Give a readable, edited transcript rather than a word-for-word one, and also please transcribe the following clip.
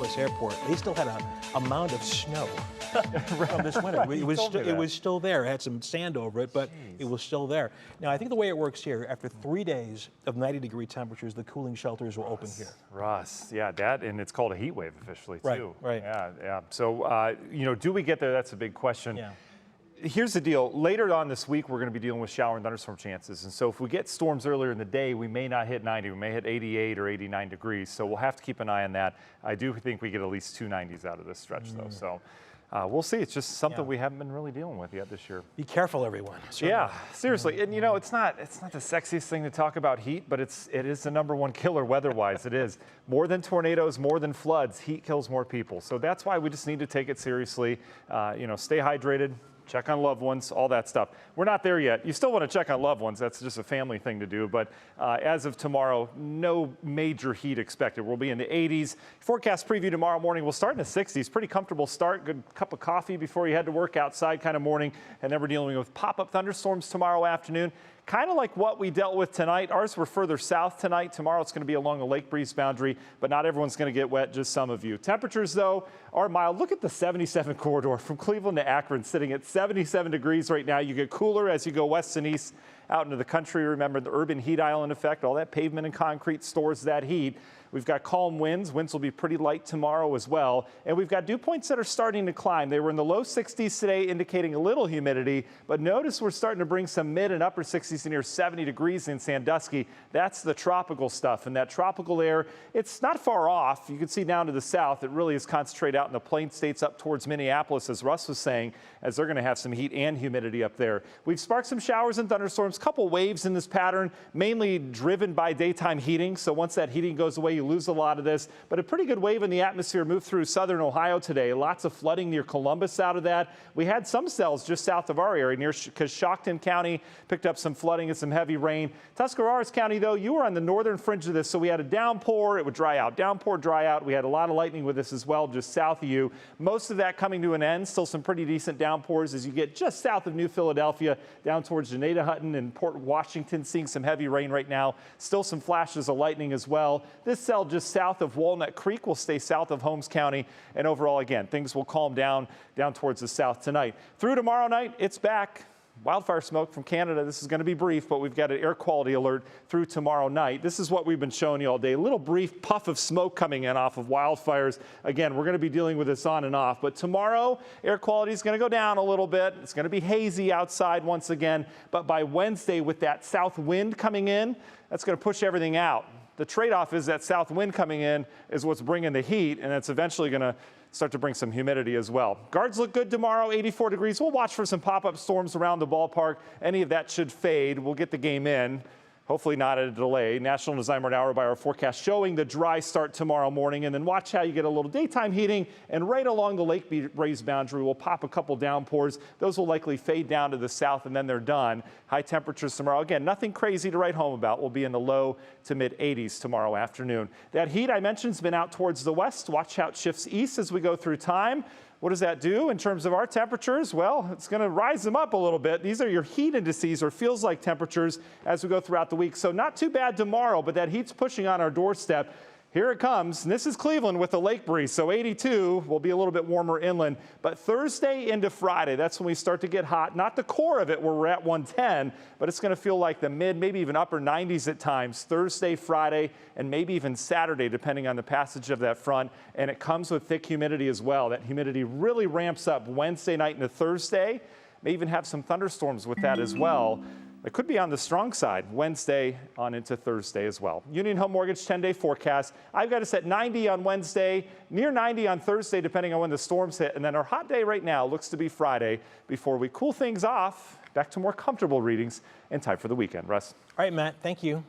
Minneapolis airport, they still had a mound of snow from this winter. It was still there. It had some sand over it, but it was still there. Now, I think the way it works here, after 3 days of 90-degree temperatures, the cooling shelters will open here. Russ, yeah, and it's called a heat wave officially, too. Right. Yeah. So, do we get there? That's a big question. Yeah. Here's the deal. Later on this week, we're going to be dealing with shower and thunderstorm chances. And so if we get storms earlier in the day, we may not hit 90. We may hit 88 or 89 degrees. So we'll have to keep an eye on that. I do think we get at least 2 90s out of this stretch, though. So we'll see. It's just something we haven't been really dealing with yet this year. Be careful, everyone. Certainly. Yeah, seriously. And, it's not the sexiest thing to talk about heat, but it is the #1 killer weather-wise. It is. More than tornadoes, more than floods, heat kills more people. So that's why we just need to take it seriously. Stay hydrated. Check on loved ones, all that stuff. We're not there yet. You still want to check on loved ones. That's just a family thing to do. But as of tomorrow, no major heat expected. We'll be in the 80s. Forecast preview tomorrow morning. We'll start in the 60s. Pretty comfortable start. Good cup of coffee before you head to work outside kind of morning. And then we're dealing with pop-up thunderstorms tomorrow afternoon. Kind of like what we dealt with tonight. Ours were further south tonight. Tomorrow it's going to be along the lake breeze boundary, but not everyone's going to get wet, just some of you. Temperatures, though, are mild. Look at the 77 corridor from Cleveland to Akron, sitting at 77 degrees right now. You get cooler as you go west and east out into the country. Remember the urban heat island effect. All that pavement and concrete stores that heat. We've got calm winds. Winds will be pretty light tomorrow as well. And we've got dew points that are starting to climb. They were in the low 60s today, indicating a little humidity. But notice we're starting to bring some mid and upper 60s to near 70 degrees in Sandusky. That's the tropical stuff. And that tropical air, it's not far off. You can see down to the south, it really is concentrated out in the plain states up towards Minneapolis, as Russ was saying, as they're going to have some heat and humidity up there. We've sparked some showers and thunderstorms, couple waves in this pattern, mainly driven by daytime heating. So once that heating goes away, you lose a lot of this, but a pretty good wave in the atmosphere moved through southern Ohio today. Lots of flooding near Columbus out of that. We had some cells just south of our area near Coshocton County, picked up some flooding and some heavy rain. Tuscarawas County, though, you were on the northern fringe of this, so we had a downpour. It would dry out. Downpour, dry out. We had a lot of lightning with this as well, just south of you. Most of that coming to an end. Still some pretty decent downpours as you get just south of New Philadelphia, down towards Janeda Hutton and Port Washington, seeing some heavy rain right now. Still some flashes of lightning as well. This cell just south of Walnut Creek will stay south of Holmes County. And overall, again, things will calm down towards the south tonight. Through tomorrow night, it's back. Wildfire smoke from Canada. This is going to be brief, but we've got an air quality alert through tomorrow night. This is what we've been showing you all day. A little brief puff of smoke coming in off of wildfires. Again, we're going to be dealing with this on and off. But tomorrow, air quality is going to go down a little bit. It's going to be hazy outside once again. But by Wednesday, with that south wind coming in, that's going to push everything out. The trade-off is that south wind coming in is what's bringing the heat, and it's eventually going to start to bring some humidity as well. Guards look good tomorrow, 84 degrees. We'll watch for some pop-up storms around the ballpark. Any of that should fade. We'll get the game in. Hopefully not at a delay. National Designer Hour by our forecast showing the dry start tomorrow morning. And then watch how you get a little daytime heating. And right along the lake breeze boundary, we'll pop a couple downpours. Those will likely fade down to the south, and then they're done. High temperatures tomorrow. Again, nothing crazy to write home about. We'll be in the low to mid 80s tomorrow afternoon. That heat I mentioned has been out towards the west. Watch how it shifts east as we go through time. What does that do in terms of our temperatures? Well, it's going to rise them up a little bit. These are your heat indices, or feels like temperatures, as we go throughout the week. So not too bad tomorrow, but that heat's pushing on our doorstep. Here it comes, and this is Cleveland with the lake breeze, so 82 will be a little bit warmer inland. But Thursday into Friday, that's when we start to get hot. Not the core of it where we're at 110, but it's going to feel like the mid, maybe even upper 90s at times. Thursday, Friday, and maybe even Saturday, depending on the passage of that front. And it comes with thick humidity as well. That humidity really ramps up Wednesday night into Thursday. May even have some thunderstorms with that as well. It could be on the strong side Wednesday on into Thursday as well. Union Home Mortgage 10-day forecast. I've got us at 90 on Wednesday, near 90 on Thursday, depending on when the storms hit. And then our hot day right now looks to be Friday before we cool things off. Back to more comfortable readings in time for the weekend. Russ. All right, Matt, thank you.